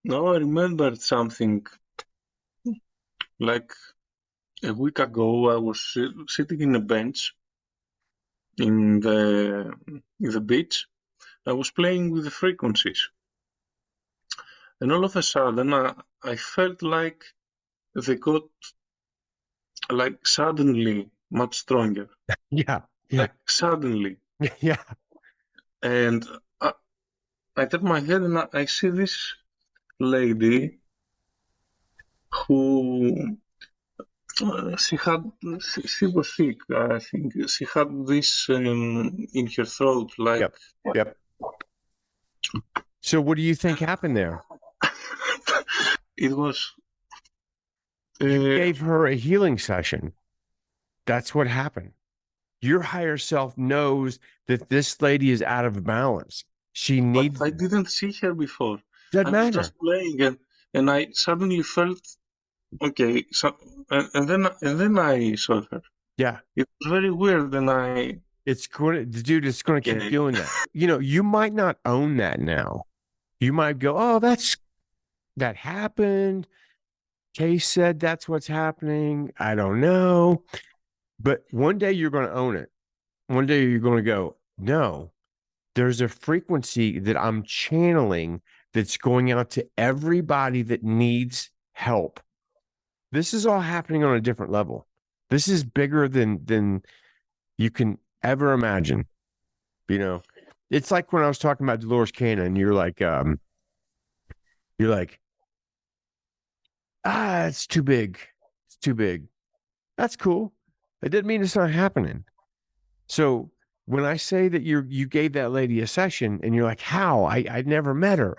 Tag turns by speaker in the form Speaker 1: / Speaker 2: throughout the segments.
Speaker 1: No, I remembered something. Like a week ago, I was sitting in a bench in the beach. I was playing with the frequencies, and all of a sudden, I felt like they got like suddenly much stronger.
Speaker 2: Yeah, yeah,
Speaker 1: Like suddenly,
Speaker 2: yeah,
Speaker 1: and I, I tap my head and I see this lady who she was sick. I think she had this in her throat, like
Speaker 2: yep, yep. So what do you think happened there?
Speaker 1: it was.
Speaker 2: You
Speaker 1: Uh,
Speaker 2: gave her a healing session. That's what happened. Your higher self knows that this lady is out of balance. She
Speaker 1: but
Speaker 2: needs,
Speaker 1: I didn't see her before.
Speaker 2: doesn't
Speaker 1: I was
Speaker 2: matter.
Speaker 1: just playing, and I suddenly felt okay. So and then I saw her.
Speaker 2: Yeah.
Speaker 1: It was very weird, and I
Speaker 2: It's going to, dude, it's going to keep
Speaker 1: okay.
Speaker 2: doing that. You know, you might not own that now. You might go, oh, that happened. Case said that's what's happening. I don't know. But one day you're going to own it. One day you're going to go, no, there's a frequency that I'm channeling that's going out to everybody that needs help. This is all happening on a different level. This is bigger than you can ever imagine. You know, it's like when I was talking about Dolores Cannon, you're like, it's too big. It's too big. That's cool. It didn't mean it's not happening. So when I say that you gave that lady a session and you're like, how? I never met her.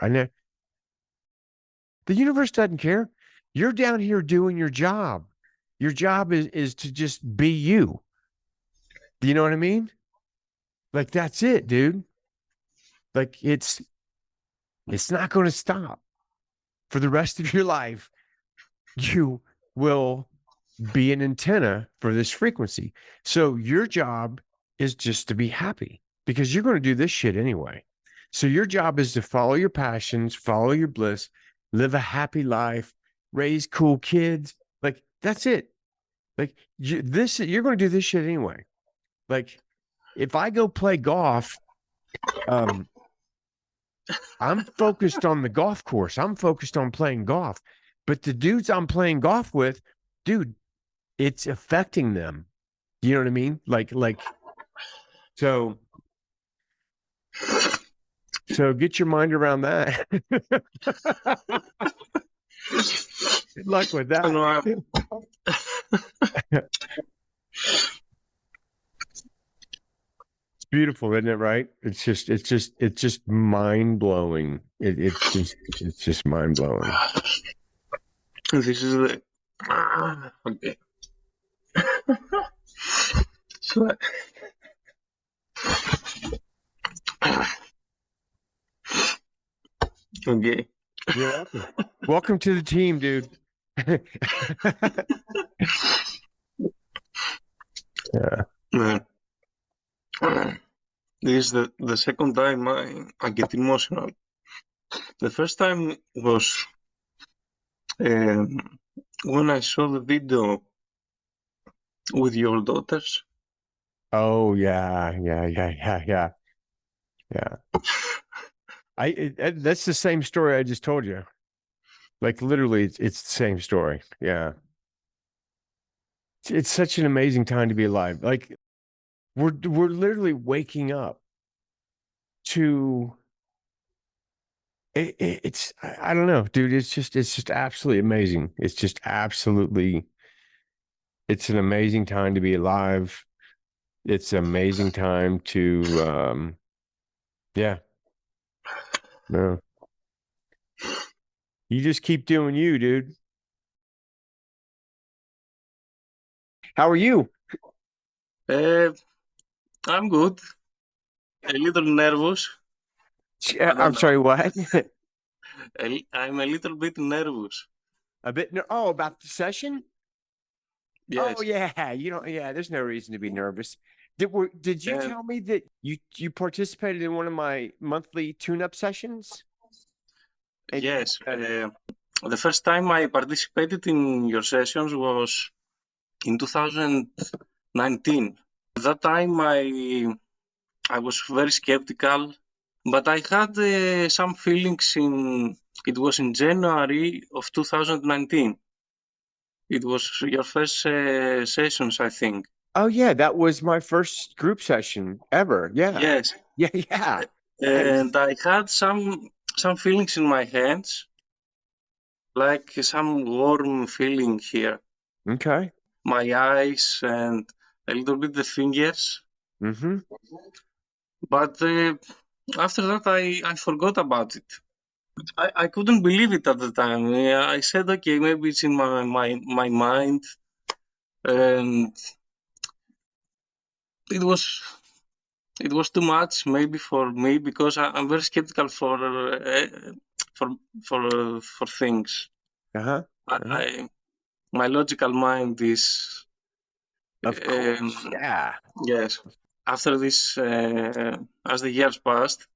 Speaker 2: The universe doesn't care. You're down here doing your job. Your job is to just be you. Do you know what I mean? Like that's it, dude. Like it's not going to stop for the rest of your life. You will be an antenna for this frequency. So your job is just to be happy because you're going to do this shit anyway. So your job is to follow your passions, follow your bliss, live a happy life, raise cool kids. Like that's it. Like you're going to do this shit anyway. Like if I go play golf, um, I'm focused on the golf course. I'm focused on playing golf. But the dudes I'm playing golf with, dude, it's affecting them. You know what I mean? So so get your mind around that. Good luck with
Speaker 1: I
Speaker 2: that.
Speaker 1: know.
Speaker 2: It's beautiful, isn't it? Right? It's just mind blowing. It's just mind blowing.
Speaker 1: This is the okay. So okay.
Speaker 2: You're welcome. Welcome to the team, dude. Yeah.
Speaker 1: Uh, this is the second time I get emotional. The first time was um, when I saw the video with your daughters.
Speaker 2: Oh yeah. Yeah. That's the same story I just told you. Like literally, it's the same story. Yeah. It's such an amazing time to be alive. Like we're literally waking up to it's I don't know, dude. It's just absolutely amazing. It's just absolutely it's an amazing time to be alive. It's an amazing time to yeah, no. You just keep doing you, dude. How are you?
Speaker 1: Uh, I'm good. A little nervous. I
Speaker 2: I'm
Speaker 1: don't know.
Speaker 2: sorry, what?
Speaker 1: I'm a little bit nervous.
Speaker 2: A bit oh, about the session? Oh
Speaker 1: Yes.
Speaker 2: yeah, you know, yeah, there's no reason to be nervous. Did you
Speaker 1: Uh,
Speaker 2: tell me that you participated in one of my monthly tune-up sessions?
Speaker 1: Yes. The first time I participated in your sessions was in 2019. At that time, I was very skeptical, but I had some feelings in. It was in January of 2019. It was your first sessions, I think.
Speaker 2: Oh yeah, that was my first group session ever. Yeah.
Speaker 1: Yes,
Speaker 2: Yeah, yeah.
Speaker 1: and
Speaker 2: Nice.
Speaker 1: I had some feelings in my hands, like some warm feeling here,
Speaker 2: Okay.
Speaker 1: my eyes and a little bit the fingers.
Speaker 2: Mm-hmm.
Speaker 1: But after that, I forgot about it. I couldn't believe it at the time. Yeah, I said, okay, maybe it's in my mind, and it was it was too much maybe for me because I'm very skeptical for for things.
Speaker 2: Uh-huh. Uh-huh.
Speaker 1: I my logical mind is
Speaker 2: Of course.
Speaker 1: um,
Speaker 2: Yeah.
Speaker 1: yes. After this, as the years passed,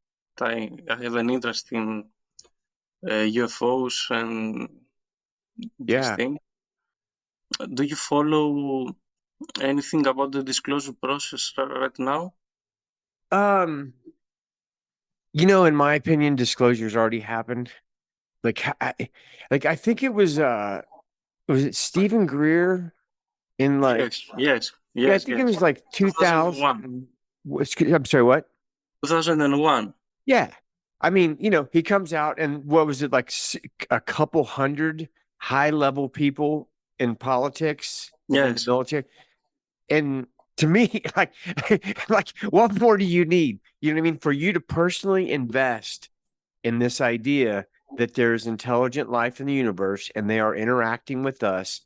Speaker 1: I have an interest in UFOs and this
Speaker 2: Yeah.
Speaker 1: thing. Do you follow anything about the disclosure process right now?
Speaker 2: Um, in my opinion, disclosure's already happened. Like I think it was it Stephen Greer in like
Speaker 1: Yes, yes,
Speaker 2: yeah, I
Speaker 1: yes,
Speaker 2: think it
Speaker 1: yes.
Speaker 2: was like
Speaker 1: 2001.
Speaker 2: 2000. I'm sorry, what?
Speaker 1: 2001.
Speaker 2: Yeah. I mean, he comes out and what was it like a couple hundred high level people in politics and in the
Speaker 1: Yes,
Speaker 2: military. And to me, like, like what more do you need? You know what I mean? For you to personally invest in this idea that there's intelligent life in the universe and they are interacting with us,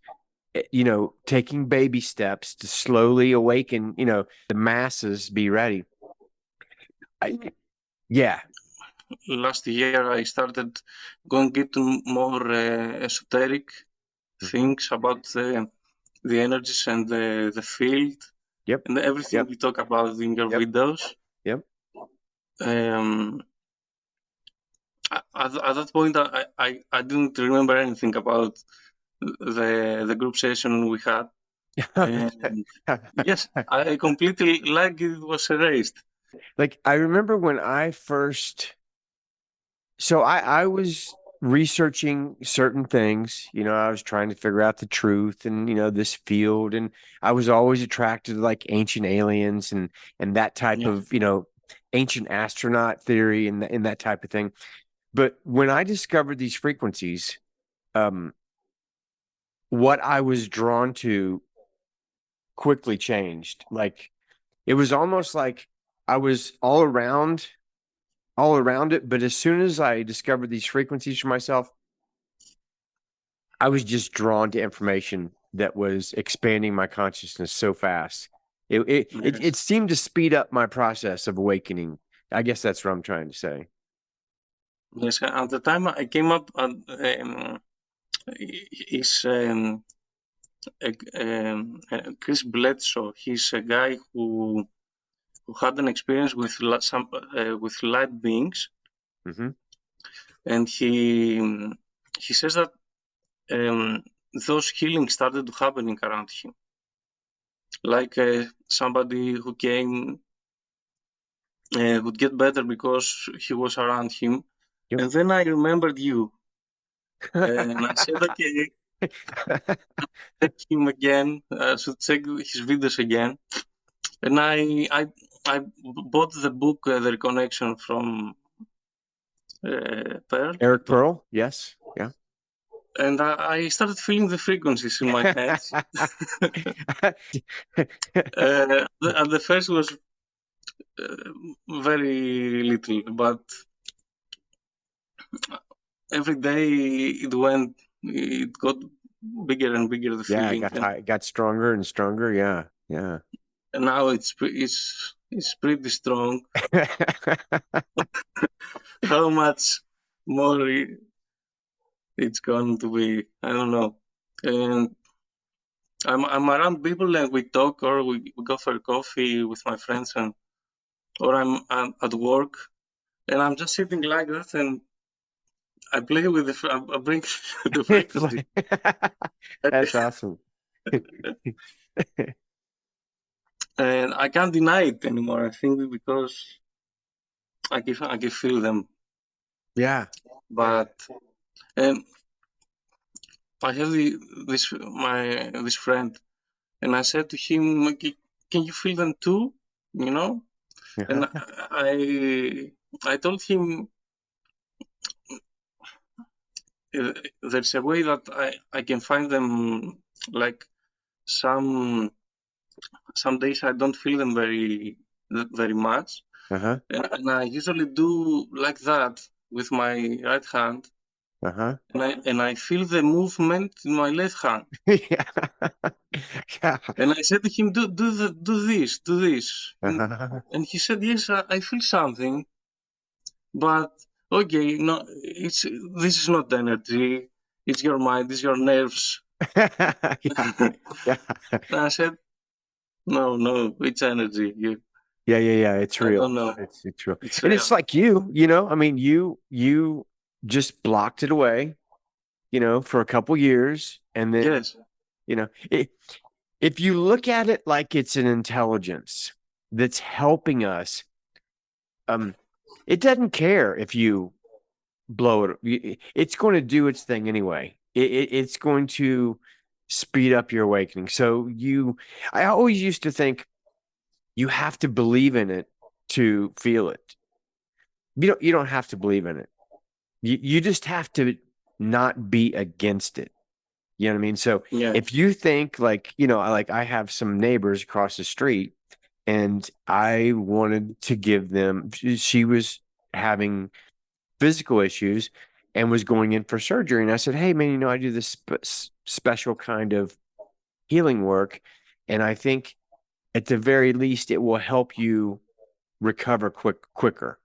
Speaker 2: taking baby steps to slowly awaken, the masses be ready. I, yeah.
Speaker 1: last year I started going into more esoteric
Speaker 2: Mhm.
Speaker 1: things about the energies and the field
Speaker 2: Yep.
Speaker 1: and everything
Speaker 2: Yep.
Speaker 1: you talk about in your
Speaker 2: Yep.
Speaker 1: videos.
Speaker 2: Yep.
Speaker 1: Um, at that point, I didn't remember anything about the group session we had. And yes, I completely like it was erased.
Speaker 2: Like I remember when I first so I was researching certain things, I was trying to figure out the truth and this field, and I was always attracted to like ancient aliens and that type
Speaker 1: Yeah,
Speaker 2: of, ancient astronaut theory and that type of thing. But when I discovered these frequencies, um what I was drawn to quickly changed. Like it was almost like I was all around it. But as soon as I discovered these frequencies for myself, I was just drawn to information that was expanding my consciousness so fast. It
Speaker 1: yes,
Speaker 2: seemed to speed up my process of awakening. I guess that's what I'm trying to say.
Speaker 1: yes. At the time, I came up is Chris Bledsoe. He's a guy who had an experience with some with light beings,
Speaker 2: Hmm.
Speaker 1: and he says that um, those healings started happening around him, like somebody who came would get better because he was around him.
Speaker 2: Yep.
Speaker 1: And then I remembered you, and I said, okay, check him again. I should check his videos again. And I bought the book, The Reconnection from Pearl,
Speaker 2: Eric Pearl, yes. Yeah.
Speaker 1: and I started feeling the frequencies in my hands. At the first was very little, but every day it got bigger and bigger the
Speaker 2: Yeah, it
Speaker 1: feeling,
Speaker 2: got high, it got stronger and stronger. Yeah, yeah.
Speaker 1: and now it's pretty strong. How much more it's going to be, I don't know. And I'm around people and we talk or we go for coffee with my friends and or I'm at work and I'm just sitting like that and I play with I bring the
Speaker 2: It's
Speaker 1: frequency.
Speaker 2: like- That's awesome.
Speaker 1: And I can't deny it anymore. I think because I can feel them.
Speaker 2: Yeah.
Speaker 1: But and I have this friend, and I said to him, "Can you feel them too?" You know, and I told him there's a way that I can find them like some some days I don't feel them very much,
Speaker 2: Uh-huh.
Speaker 1: and I usually do like that with my right hand,
Speaker 2: Uh-huh.
Speaker 1: and I feel the movement in my left hand.
Speaker 2: Yeah. Yeah.
Speaker 1: And I said to him, do this.
Speaker 2: Uh-huh.
Speaker 1: And he said, yes, I feel something, but okay, no, this is not energy. It's your mind, it's your nerves.
Speaker 2: Yeah. Yeah.
Speaker 1: And I said, no, it's energy.
Speaker 2: Yeah, yeah, yeah. It's
Speaker 1: I
Speaker 2: real.
Speaker 1: don't know.
Speaker 2: It's real.
Speaker 1: It's
Speaker 2: And it's
Speaker 1: real.
Speaker 2: like I mean, you just blocked it away, for a couple years, and then,
Speaker 1: Yes,
Speaker 2: you know, it, if you look at it like it's an intelligence that's helping us, um, it doesn't care if you blow it. It's going to do its thing anyway. It's going to speed up your awakening. I always used to think you have to believe in it to feel it. You don't have to believe in it. You just have to not be against it. You know what I mean? So
Speaker 1: yeah,
Speaker 2: if you think like I have some neighbors across the street and I wanted to give them, she was having physical issues and was going in for surgery. And I said, hey, man, I do this special kind of healing work. And I think at the very least, it will help you recover quicker.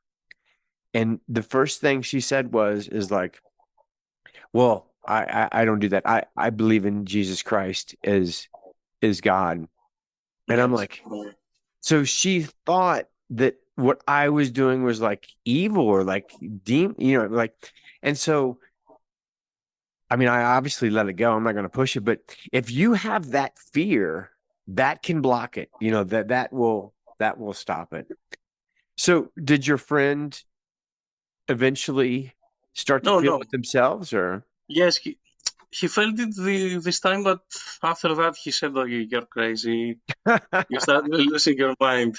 Speaker 2: And the first thing she said is like, well, I don't do that. I believe in Jesus Christ as God. And I'm
Speaker 1: yes,
Speaker 2: like, so she thought that what I was doing was like evil or like demon, like, and so I mean, I obviously let it go. I'm not going to push it, but if you have that fear, that can block it. That will stop it. So, did your friend eventually start to
Speaker 1: no,
Speaker 2: feel
Speaker 1: no,
Speaker 2: it themselves, or?
Speaker 1: yes. He felt it this time, but after that he said, "Okay, you're crazy. You start losing your mind."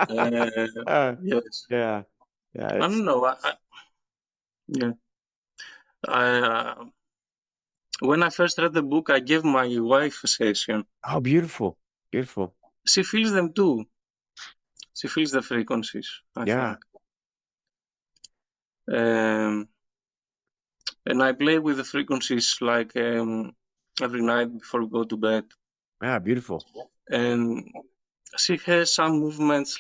Speaker 2: Uh,
Speaker 1: Yes,
Speaker 2: yeah, yeah.
Speaker 1: I
Speaker 2: It's
Speaker 1: don't know. Yeah, I when I first read the book, I gave my wife a session.
Speaker 2: beautiful, beautiful.
Speaker 1: She feels them too. She feels the frequencies, I
Speaker 2: Yeah,
Speaker 1: think. Um, and I play with the frequencies like every night before we go to bed.
Speaker 2: yeah, beautiful.
Speaker 1: And she has some movements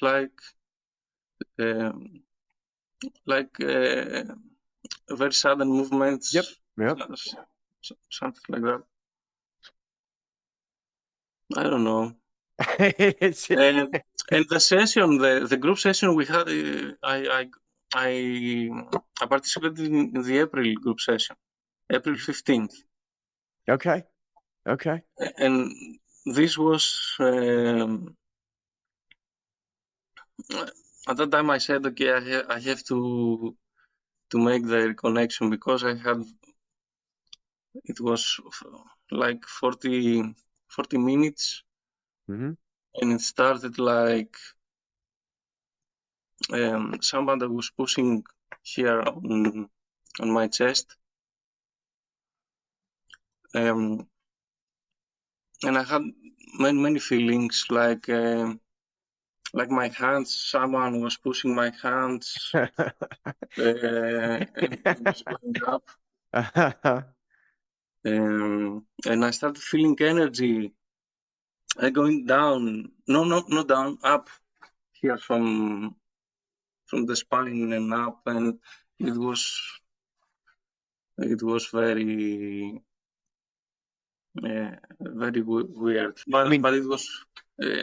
Speaker 1: um, like very sudden
Speaker 2: Yep,
Speaker 1: movements,
Speaker 2: yep.
Speaker 1: something like that. I don't know.
Speaker 2: It's
Speaker 1: And and the session, the group session we had, I I participated in the April group session, April 15th,
Speaker 2: okay, okay.
Speaker 1: and this was at that time I said, okay, I have to make the reconnection because I had it was like 40 minutes,
Speaker 2: Hmm.
Speaker 1: and it started like somebody was pushing here on my chest, um, and I had many feelings like my hands. Someone was pushing my hands, and it was going up, and I started feeling energy going down. No, not down, up here from the spine and up, and it was it was very weird,
Speaker 2: I mean,
Speaker 1: but it was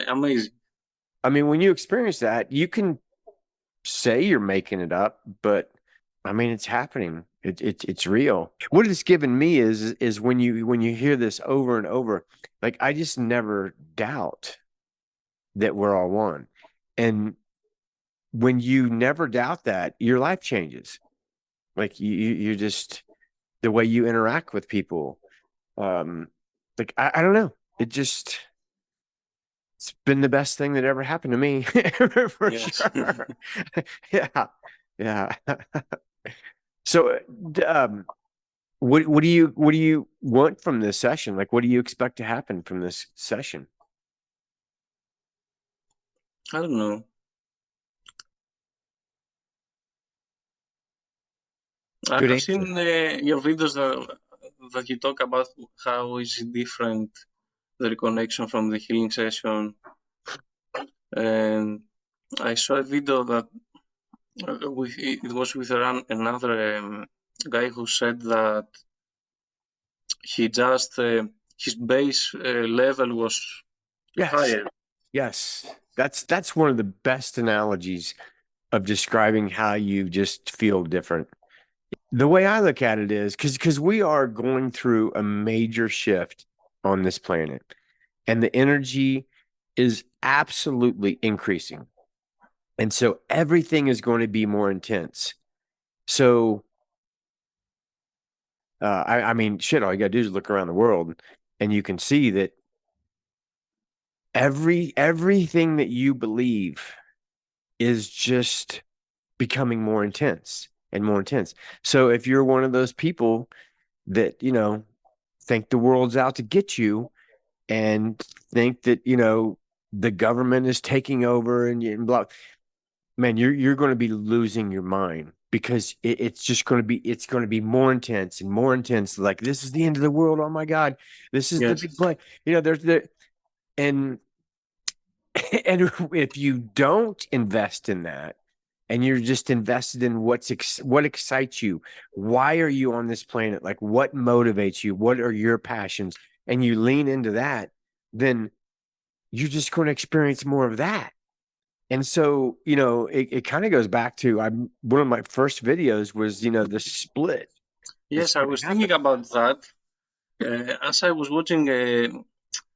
Speaker 1: amazing.
Speaker 2: when you experience that, you can say you're making it up, but I mean, it's happening. It's real. What it's given me is when you hear this over and over, like I just never doubt that we're all one. And when you never doubt that, your life changes. Like you just the way you interact with people. Um, like I don't know. It's been the best thing that ever happened to me for
Speaker 1: Yes.
Speaker 2: sure. Yeah. Yeah. So, what do you want from this session? Like, what do you expect to happen from this session?
Speaker 1: I don't know.
Speaker 2: Good
Speaker 1: I've seen
Speaker 2: answer.
Speaker 1: your videos that you talk about how is it different, the reconnection from the healing session. And I saw a video that it was with another guy who said that he just his base level was
Speaker 2: Yes.
Speaker 1: higher.
Speaker 2: Yes. That's one of the best analogies of describing how you just feel different. The way I look at it is because we are going through a major shift on this planet, and the energy is absolutely increasing. And so everything is going to be more intense. So I mean, shit, all you gotta do is look around the world and you can see that everything that you believe is just becoming more intense and more intense. So if you're one of those people that, think the world's out to get you and think that, the government is taking over and blah, man, you're going to be losing your mind because it's going to be more intense and more intense. Like this is the end of the world. Oh my God, this is the
Speaker 1: Yes,
Speaker 2: big play. There's the and and if you don't invest in that and you're just invested in what excites you, why are you on this planet? Like what motivates you? What are your passions? And you lean into that, then you're just going to experience more of that. And so, it kind of goes back to one of my first videos was, the split that's
Speaker 1: yes, I
Speaker 2: going
Speaker 1: was
Speaker 2: to happen.
Speaker 1: thinking about that as I was watching an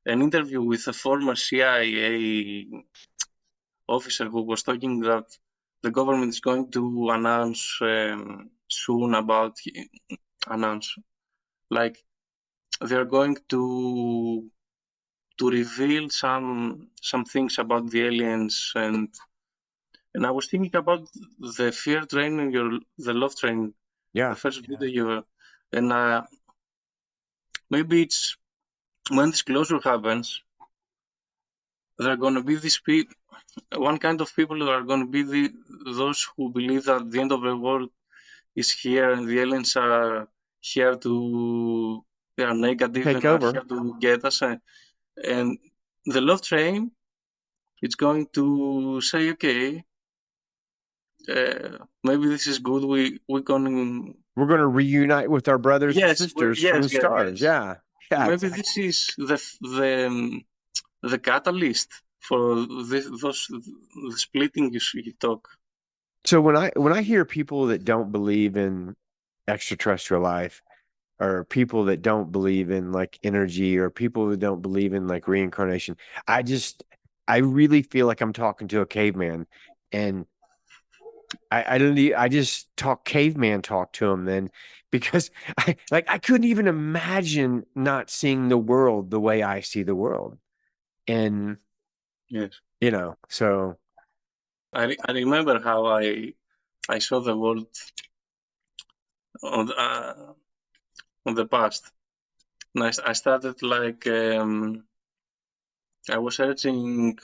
Speaker 1: interview with a former CIA officer who was talking that the government is going to announce soon about announce like they're going to reveal some things about the aliens, and I was thinking about the fear training, the love training, the
Speaker 2: Yeah.
Speaker 1: first video and maybe it's when this closure happens, there are going to be these people, one kind of people that are going to be those who believe that the end of the world is here and the aliens are here to, they are negative
Speaker 2: Take
Speaker 1: and are
Speaker 2: over.
Speaker 1: here to get us. And the love train, it's going to say, okay, maybe this is good. We can,
Speaker 2: We're going to reunite with our brothers and
Speaker 1: yes,
Speaker 2: sisters from the
Speaker 1: yes, yes,
Speaker 2: stars.
Speaker 1: yes.
Speaker 2: Yeah. Yeah,
Speaker 1: Maybe
Speaker 2: exactly.
Speaker 1: this is the catalyst for those the splitting you talk.
Speaker 2: So when I hear people that don't believe in extraterrestrial life or people that don't believe in like energy or people that don't believe in like reincarnation, I just I really feel like I'm talking to a caveman and I don't I just talk caveman talk to him then because I couldn't even imagine not seeing the world the way I see the world. And
Speaker 1: Yes,
Speaker 2: so
Speaker 1: I remember how I saw the world on the past. And I started like I was searching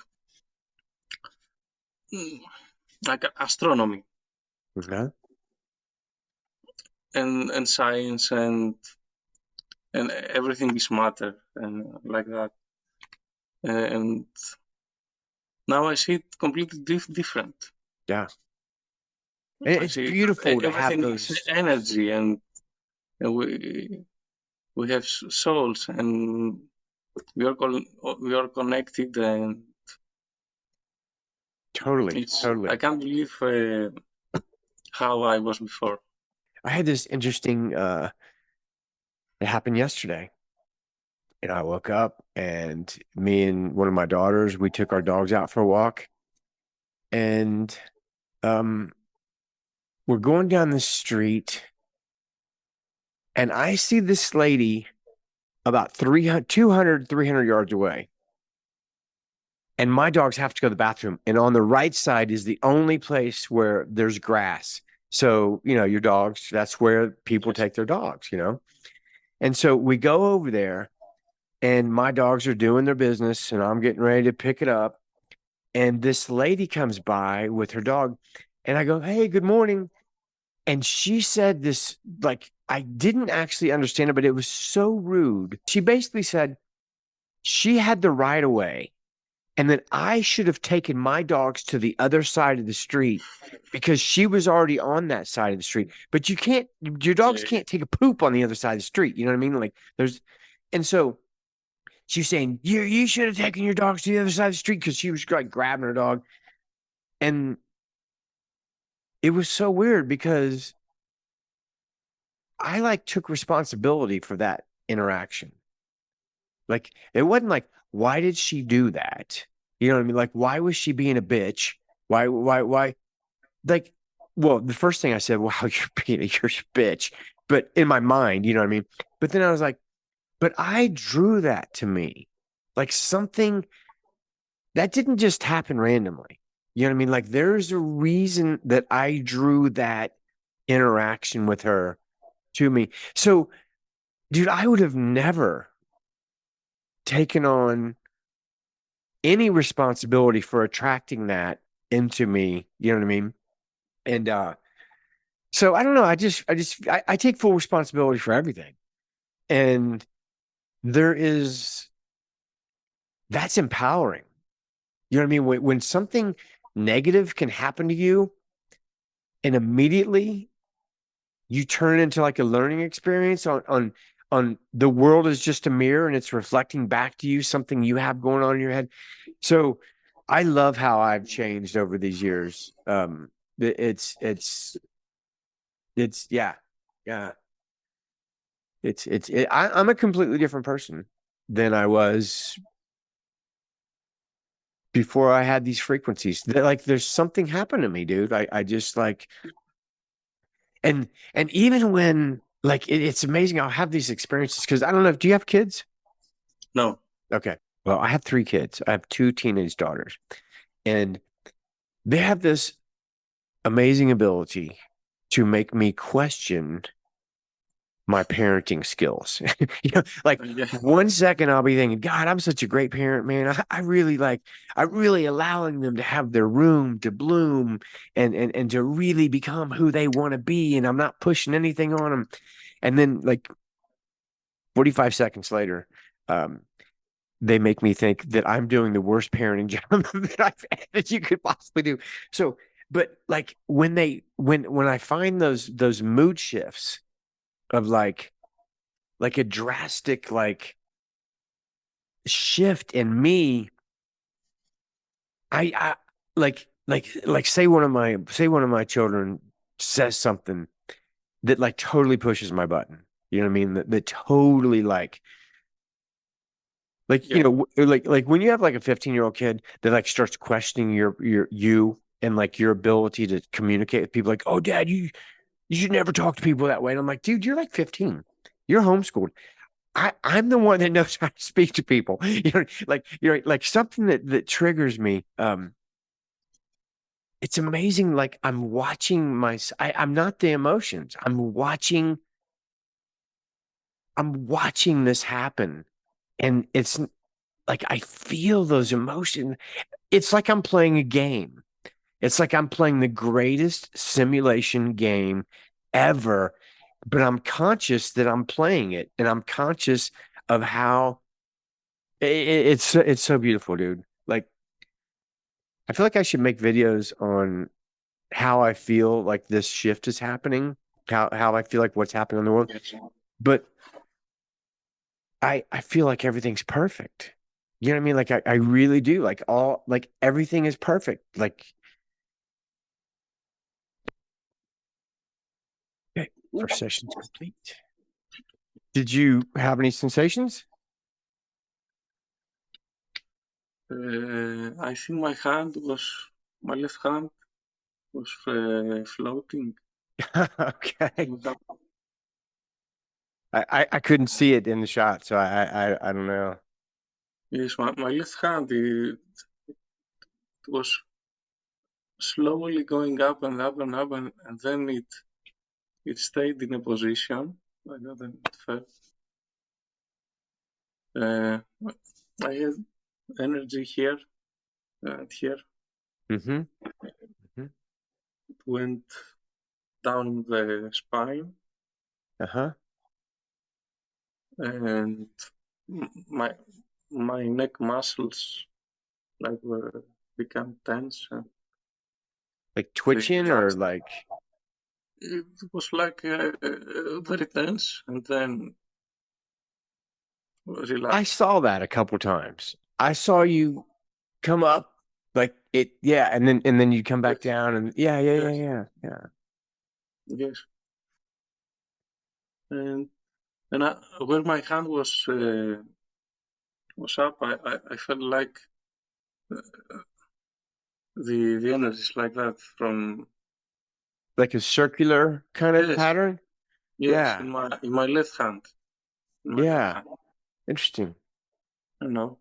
Speaker 1: like astronomy
Speaker 2: okay.
Speaker 1: and science and everything is matter and like that. And now I see it completely different.
Speaker 2: Yeah. And
Speaker 1: I
Speaker 2: it's
Speaker 1: see
Speaker 2: beautiful to have
Speaker 1: everything is
Speaker 2: those
Speaker 1: energy and we have souls and we are we are connected and
Speaker 2: totally,
Speaker 1: it's I
Speaker 2: totally.
Speaker 1: can't believe how I was before.
Speaker 2: I had this interesting it happened yesterday. And I woke up and me and one of my daughters, we took our dogs out for a walk and um we're going down the street and I see this lady about 300, 200, 300 yards away. And my dogs have to go to the bathroom. And on the right side is the only place where there's grass. So, your dogs, that's where people
Speaker 1: Yes.
Speaker 2: take their dogs. And so we go over there and my dogs are doing their business and I'm getting ready to pick it up. And this lady comes by with her dog. And I go, "Hey, good morning." And she said this, like, I didn't actually understand it, but it was so rude. She basically said she had the right of way and that I should have taken my dogs to the other side of the street because she was already on that side of the street. But your dogs
Speaker 1: Yeah.
Speaker 2: can't take a poop on the other side of the street. You know what I mean? Like, and so she's saying, you should have taken your dogs to the other side of the street because she was like grabbing her dog. And it was so weird because I like took responsibility for that interaction. Like it wasn't like, why did she do that? You know what I mean? Like, why was she being a bitch? Why? Like, well, the first thing I said, wow, you're a bitch. But in my mind, you know what I mean? But then I was like, but I drew that to me. Like something that didn't just happen randomly. You know what I mean? Like there's a reason that I drew that interaction with her to me. So, dude, I would have never taken on any responsibility for attracting that into me. You know what I mean? And so I don't know. I take full responsibility for everything. And there is that's empowering. You know what I mean? When something negative can happen to you and immediately you turn it into like a learning experience on the world is just a mirror and it's reflecting back to you something you have going on in your head. So I love how I've changed over these years. It's yeah, yeah. I'm a completely different person than I was before I had these frequencies. Like there's something happened to me, dude. I just like and even when like it's amazing I'll have these experiences because I don't know. Do you have kids?
Speaker 1: No.
Speaker 2: Okay. Well, I have three kids. I have two teenage daughters, and they have this amazing ability to make me question my parenting skills. Like
Speaker 1: Yeah.
Speaker 2: 1 second I'll be thinking, God, I'm such a great parent, man. I really allowing them to have their room to bloom and to really become who they want to be. And I'm not pushing anything on them. And then like 45 seconds later, um, they make me think that I'm doing the worst parenting job that you could possibly do. So, but like when I find those mood shifts of like a drastic like shift in me, I like say one of my children says something that like totally pushes my button. You know what I mean? That totally like
Speaker 1: Yeah.
Speaker 2: like when you have like a 15-year-old kid that like starts questioning you and like your ability to communicate with people like, "Oh dad, you should never talk to people that way." And I'm like, "Dude, you're like 15. You're homeschooled. I'm the one that knows how to speak to people." Like something that triggers me. It's amazing. Like I'm watching I'm not the emotions. I'm watching this happen. And it's like I feel those emotions. It's like I'm playing a game. It's like I'm playing the greatest simulation game ever, but I'm conscious that I'm playing it and I'm conscious of how it's so beautiful, dude. Like I feel like I should make videos on how I feel like this shift is happening, how I feel like what's happening in the world.
Speaker 1: Yes.
Speaker 2: But I feel like everything's perfect. You know what I mean? Like I really do. Like everything is perfect. Like First session's complete. Did you have any sensations?
Speaker 1: I think my left hand was floating.
Speaker 2: Okay. I couldn't see it in the shot, so I don't know.
Speaker 1: Yes, my left hand it was slowly going up and up and up, and then it stayed in a position like that, and it fell. I had energy here and here.
Speaker 2: Mm-hmm. Mm-hmm.
Speaker 1: It went down the spine,
Speaker 2: Uh-huh.
Speaker 1: and my my neck muscles like were become tense, and
Speaker 2: Like
Speaker 1: they
Speaker 2: twitching or
Speaker 1: relaxed.
Speaker 2: like
Speaker 1: It was like very tense, and then
Speaker 2: I
Speaker 1: relaxed.
Speaker 2: saw that a couple times. I saw you come up like it, yeah, and then you come back
Speaker 1: Yes,
Speaker 2: down and yeah, yeah, yeah,
Speaker 1: yes,
Speaker 2: yeah, yeah.
Speaker 1: yes. And where my hand was up, I felt like the energies like that from
Speaker 2: Like a circular kind of
Speaker 1: yes,
Speaker 2: pattern.
Speaker 1: yes,
Speaker 2: Yeah,
Speaker 1: in my left hand, in my left
Speaker 2: yeah.
Speaker 1: hand.
Speaker 2: Interesting.
Speaker 1: You know,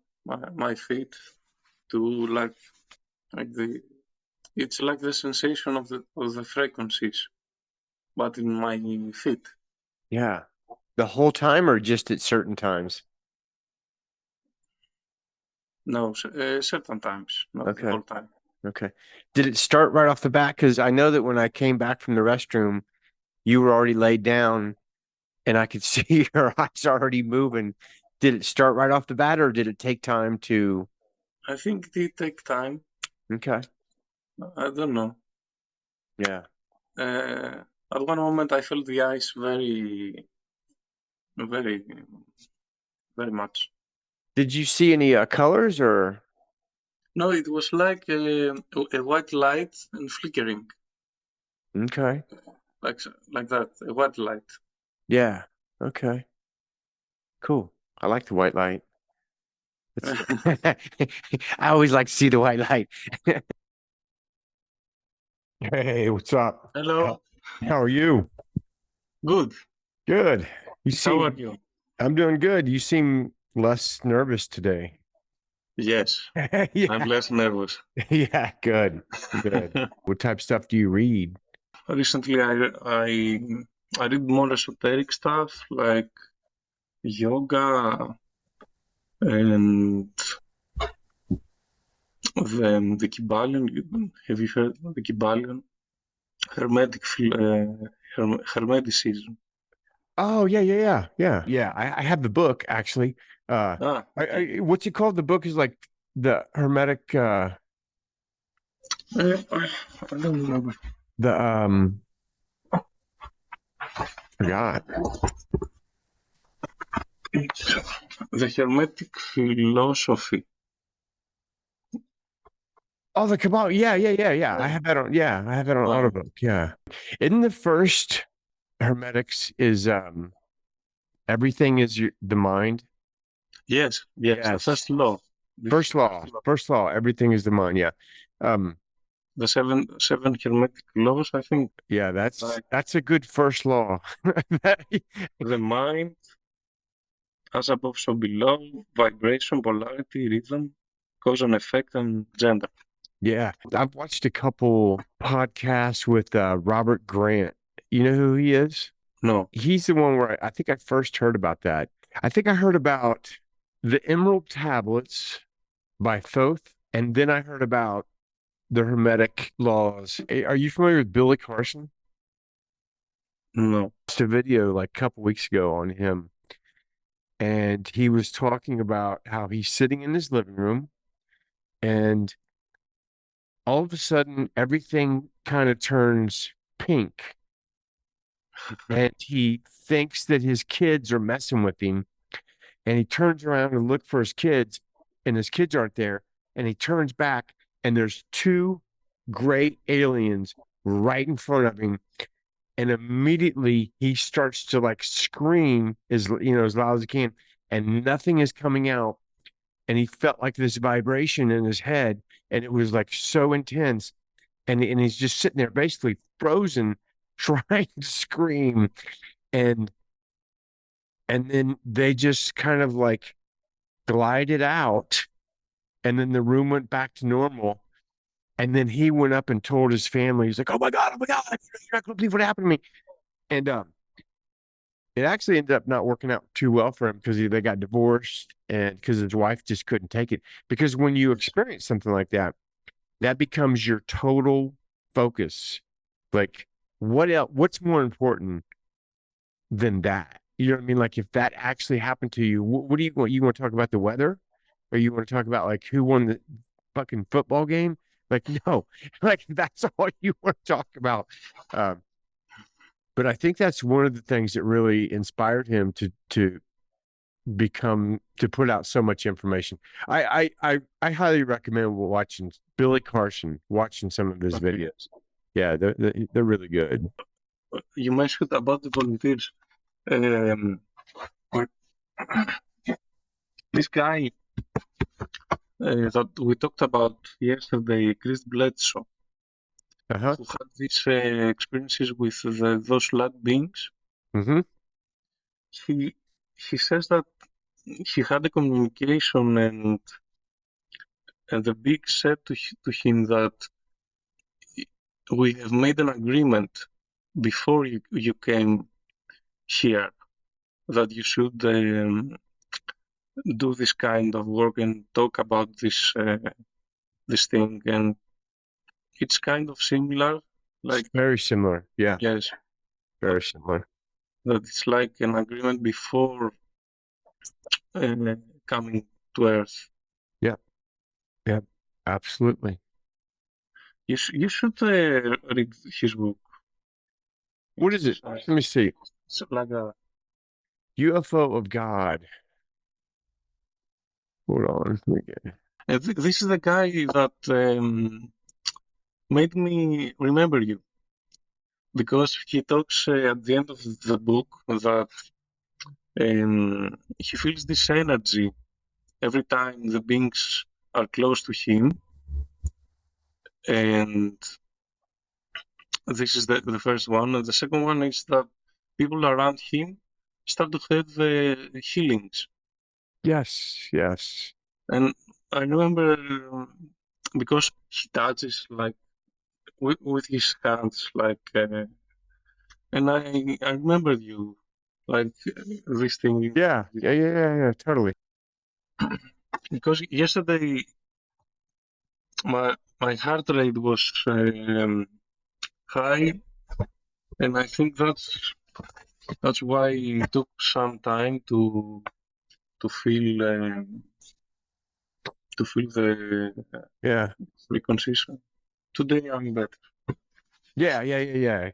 Speaker 1: my feet do like the it's like the sensation of the frequencies, but in my feet.
Speaker 2: Yeah. The whole time or just at certain times?
Speaker 1: No, certain times, not the
Speaker 2: Okay.
Speaker 1: whole time.
Speaker 2: Okay. Did it start right off the bat? Because I know that when I came back from the restroom, you were already laid down and I could see your eyes already moving. Did it start right off the bat or did it take time to?
Speaker 1: I think it did take time.
Speaker 2: Okay.
Speaker 1: I don't know.
Speaker 2: Yeah.
Speaker 1: Uh, at one moment, I felt the ice very, very, very much.
Speaker 2: Did you see any colors or?
Speaker 1: No, it was like a white light and flickering,
Speaker 2: Okay.
Speaker 1: like like that, a white light.
Speaker 2: Yeah. Okay. Cool. I like the white light. It's I always like to see the white light. Hey, what's up?
Speaker 1: Hello,
Speaker 2: How are you?
Speaker 1: good.
Speaker 2: Good. You
Speaker 1: How are
Speaker 2: seem,
Speaker 1: you?
Speaker 2: I'm doing good. You seem less nervous today.
Speaker 1: Yes, I'm
Speaker 2: Yeah.
Speaker 1: less nervous.
Speaker 2: Yeah. Good. Good. What type of stuff do you read?
Speaker 1: Recently, I read more esoteric stuff like yoga and the Kybalion. Have you heard of the Kybalion? Hermetic, Hermeticism.
Speaker 2: Oh, yeah, yeah, yeah, yeah. Yeah, I have the book actually. Uh,
Speaker 1: Ah, okay.
Speaker 2: what's it called? The book is like the Hermetic,
Speaker 1: I don't remember.
Speaker 2: the forgot.
Speaker 1: It's the Hermetic philosophy.
Speaker 2: Oh, the Kabbalah. Yeah, yeah, yeah, yeah. I have that on. Yeah, I have that on
Speaker 1: Ah,
Speaker 2: audiobook. Yeah. In the first Hermetics is everything is the mind.
Speaker 1: yes, yes, the
Speaker 2: Yes.
Speaker 1: first law. This is
Speaker 2: First
Speaker 1: the first
Speaker 2: law.
Speaker 1: law.
Speaker 2: First law. Everything is the mind. Yeah. Um.
Speaker 1: The seven Hermetic laws, I think.
Speaker 2: Yeah.
Speaker 1: Like
Speaker 2: That's a good first law.
Speaker 1: the mind, as above, so below, vibration, polarity, rhythm, cause and effect, and gender.
Speaker 2: Yeah. I've watched a couple podcasts with Robert Grant. You know who he is?
Speaker 1: No,
Speaker 2: He's the one where I think I first heard about that. I think I heard about the Emerald Tablets by Thoth, and then I heard about the Hermetic laws. Are you familiar with Billy Carson?
Speaker 1: no.
Speaker 2: Just a video like a couple weeks ago on him, and he was talking about how he's sitting in his living room, and all of a sudden everything kind of turns pink, and he thinks that his kids are messing with him, and he turns around and look for his kids, and his kids aren't there, and he turns back, and there's two great aliens right in front of him, and immediately he starts to like scream as as loud as he can, and nothing is coming out. And he felt like this vibration in his head, and it was like so intense. And he's just sitting there basically frozen, trying to scream. And then they just kind of like glided out, and then the room went back to normal. And then he went up and told his family, he's like, oh my God, you're not gonna believe what happened to me. And it actually ended up not working out too well for him because they got divorced, and because his wife just couldn't take it. Because when you experience something like that, that becomes your total focus. Like, what else? What's more important than that? You know what I mean? Like, if that actually happened to you, what do you want? You want to talk about the weather, or you want to talk about like who won the fucking football game? Like, no, like that's all you want to talk about. Um, but I think that's one of the things that really inspired him to become to put out so much information. I highly recommend watching Billy Carson, watching some of his
Speaker 1: Okay.
Speaker 2: videos. Yeah, they're really good.
Speaker 1: You mentioned about the volunteers. Um, or- this guy that we talked about yesterday, Chris Bledsoe,
Speaker 2: Uh-huh.
Speaker 1: who had these experiences with those light beings.
Speaker 2: Mm-hmm.
Speaker 1: He he says that he had a communication, and the being said to him that we have made an agreement before you came here that you should do this kind of work and talk about this thing, and it's kind of similar,
Speaker 2: It's
Speaker 1: like,
Speaker 2: very similar. Yeah,
Speaker 1: yes,
Speaker 2: very similar.
Speaker 1: that it's like an agreement before uh, coming to Earth.
Speaker 2: Yeah, yeah, absolutely.
Speaker 1: You should read his book.
Speaker 2: What is it?
Speaker 1: It's
Speaker 2: Let me see.
Speaker 1: like a.
Speaker 2: UFO of God. Hold on. Let me get
Speaker 1: This is the guy that made me remember you, because he talks at the end of the book that he feels this energy every time the beings are close to him, and this is the first one. And the second one is that people around him start to have healings.
Speaker 2: Yes, yes.
Speaker 1: And I remember because he touches like with his hands, like, and I remember you, like this thing,
Speaker 2: Yeah, yeah, yeah, yeah, yeah, totally.
Speaker 1: because yesterday my heart rate was high, and I think that's why it took some time to feel the
Speaker 2: Yeah.
Speaker 1: reconciliation. Today I'm better.
Speaker 2: Yeah, yeah, yeah, yeah.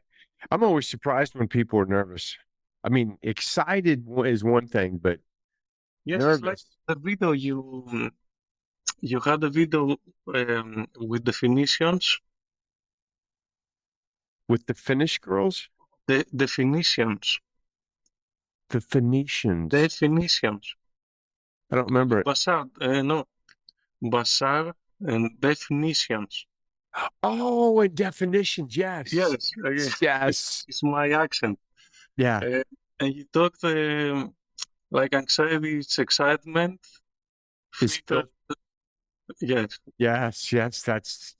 Speaker 2: I'm always surprised when people are nervous. I mean, excited is one thing, but
Speaker 1: Yes, it's like
Speaker 2: nervous
Speaker 1: the video you had a video with definitions.
Speaker 2: with the Finnish girls,
Speaker 1: The definitions,
Speaker 2: the Phoenicians.
Speaker 1: definitions.
Speaker 2: I don't remember it.
Speaker 1: Basar, no, Basar and definitions.
Speaker 2: Oh, and definitions. Yes.
Speaker 1: Yes,
Speaker 2: Yes.
Speaker 1: it's my accent.
Speaker 2: Yeah.
Speaker 1: Uh, and you talked like anxiety, it's excitement,
Speaker 2: Is
Speaker 1: filter.
Speaker 2: Phil.
Speaker 1: Yes,
Speaker 2: Yes. Yes. That's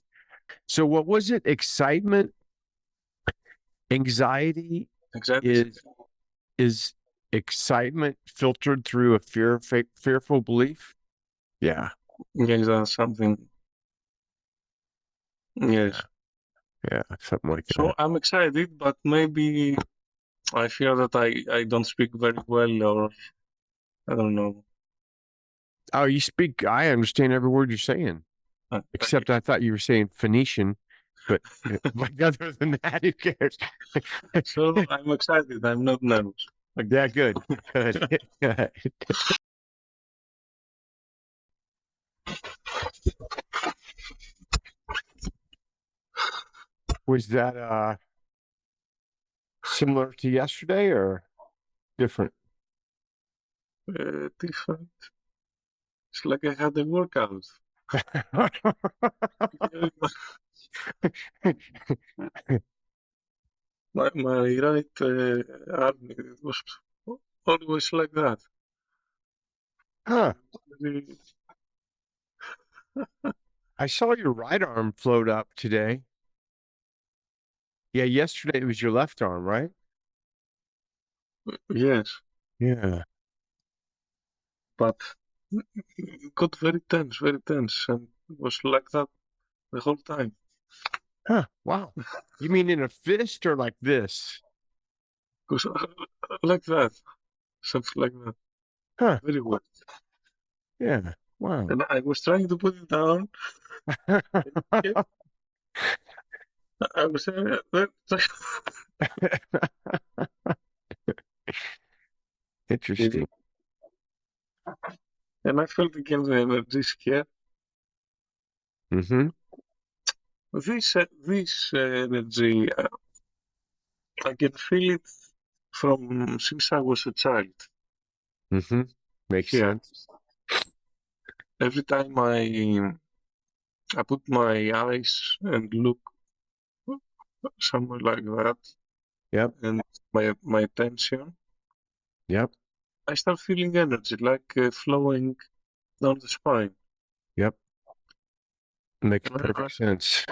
Speaker 2: so. What was it? Excitement, anxiety
Speaker 1: exactly.
Speaker 2: is is excitement filtered through a fearful belief. Yeah.
Speaker 1: Yes, that's something.
Speaker 2: Yeah.
Speaker 1: Yes.
Speaker 2: Yeah. Something like
Speaker 1: So
Speaker 2: that.
Speaker 1: I'm excited, but maybe I fear that I don't speak very well, or I don't know.
Speaker 2: Oh, you speak. I understand every word you're saying,
Speaker 1: Thank you.
Speaker 2: except I thought you were saying Phoenician, but like other than that, who cares?
Speaker 1: So I'm excited. I'm not nervous. Like,
Speaker 2: Yeah, good, good. Was that Similar to yesterday or different?
Speaker 1: Different. It's like I had a workout. My right arm, it was always like that.
Speaker 2: Huh.
Speaker 1: Really-
Speaker 2: I saw your right arm float up today. Yeah, yesterday it was your left arm, right?
Speaker 1: Yes,
Speaker 2: Yeah.
Speaker 1: but it got very tense, and it was like that the whole time.
Speaker 2: Huh. Wow. You mean in a fist or like this?
Speaker 1: Because like that, something like that.
Speaker 2: Huh.
Speaker 1: Very well.
Speaker 2: Yeah. Wow.
Speaker 1: And I was trying to put it down. Yeah, I was
Speaker 2: Interesting.
Speaker 1: and I felt again the energies here.
Speaker 2: Mm-hmm.
Speaker 1: This energy, I can feel it from since I was a child.
Speaker 2: Mm-hmm. Makes
Speaker 1: Here,
Speaker 2: sense.
Speaker 1: every time I put my eyes and look somewhere like that,
Speaker 2: Yep.
Speaker 1: and my attention,
Speaker 2: Yep.
Speaker 1: I start feeling energy like flowing down the spine.
Speaker 2: Yep. Makes
Speaker 1: I-
Speaker 2: perfect sense.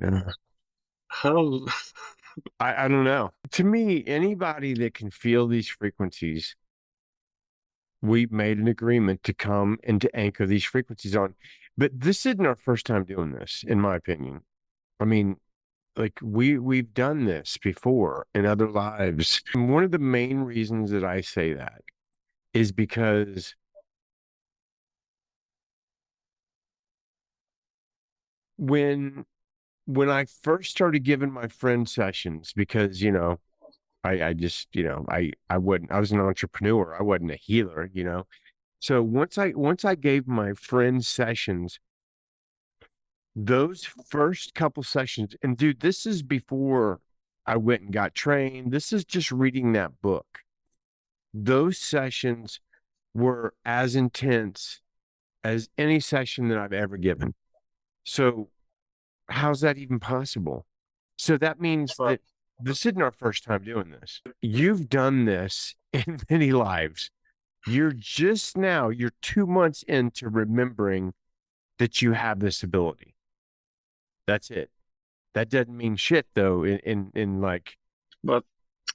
Speaker 2: Yeah.
Speaker 1: How?
Speaker 2: I don't know. To me, anybody that can feel these frequencies, we've made an agreement to come and to anchor these frequencies on. But this isn't our first time doing this, in my opinion. I mean, like we've done this before in other lives. And one of the main reasons that I say that is because when when I first started giving my friend sessions, because I just, I wouldn't, I was an entrepreneur. I wasn't a healer. So once I gave my friends sessions, those first couple sessions, and dude, this is before I went and got trained. This is just reading that book. Those sessions were as intense as any session that I've ever given. So how's that even possible? So that means
Speaker 1: But
Speaker 2: that this isn't our first time doing this. You've done this in many lives. You're 2 months into remembering that you have this ability. That's it. That doesn't mean shit though. In like,
Speaker 1: but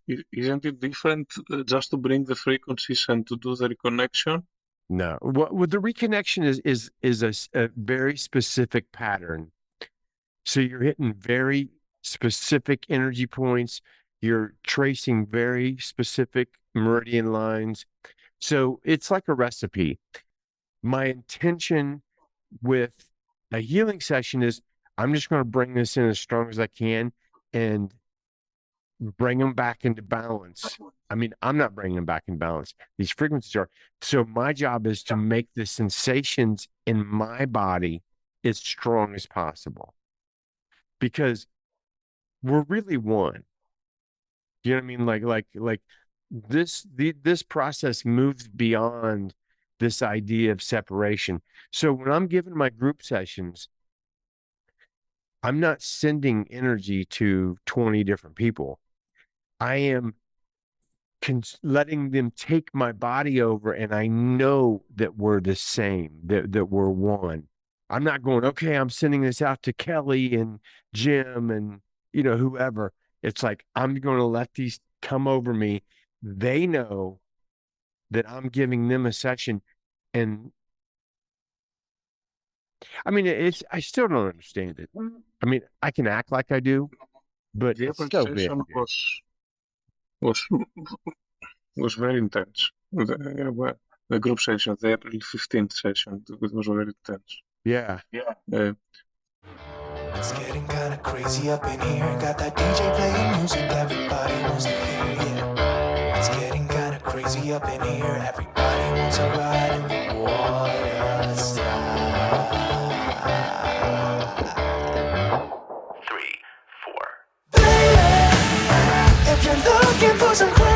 Speaker 1: isn't it different just to bring the frequencies and to do the reconnection?
Speaker 2: no. What the reconnection is a very specific pattern. So you're hitting very specific energy points. You're tracing very specific meridian lines. So it's like a recipe. My intention with a healing session is I'm just going to bring this in as strong as I can and bring them back into balance. I mean, I'm not bringing them back in balance. These frequencies are. So my job is to make the sensations in my body as strong as possible because we're really one. You know what I mean? Like this process moves beyond this idea of separation. So when I'm giving my group sessions, I'm not sending energy to 20 different people. I am letting them take my body over, and I know that we're the same, that we're one. I'm not going, okay, I'm sending this out to Kelly and Jim and whoever. It's like I'm going to let these come over me. They know that I'm giving them a session, and I mean, I still don't understand it. I mean, I can act like I do, but
Speaker 1: The
Speaker 2: it's
Speaker 1: other
Speaker 2: so big,
Speaker 1: session
Speaker 2: dude.
Speaker 1: was was very intense. The group session, the April 15th session, it was very intense.
Speaker 2: Yeah.
Speaker 1: Uh,
Speaker 3: It's getting kinda crazy up in here. Got that DJ playing music everybody wants to hear, yeah. It's getting kinda crazy up in here. Everybody wants to ride in the water slide. 3, 4. 'cause I'm crazy.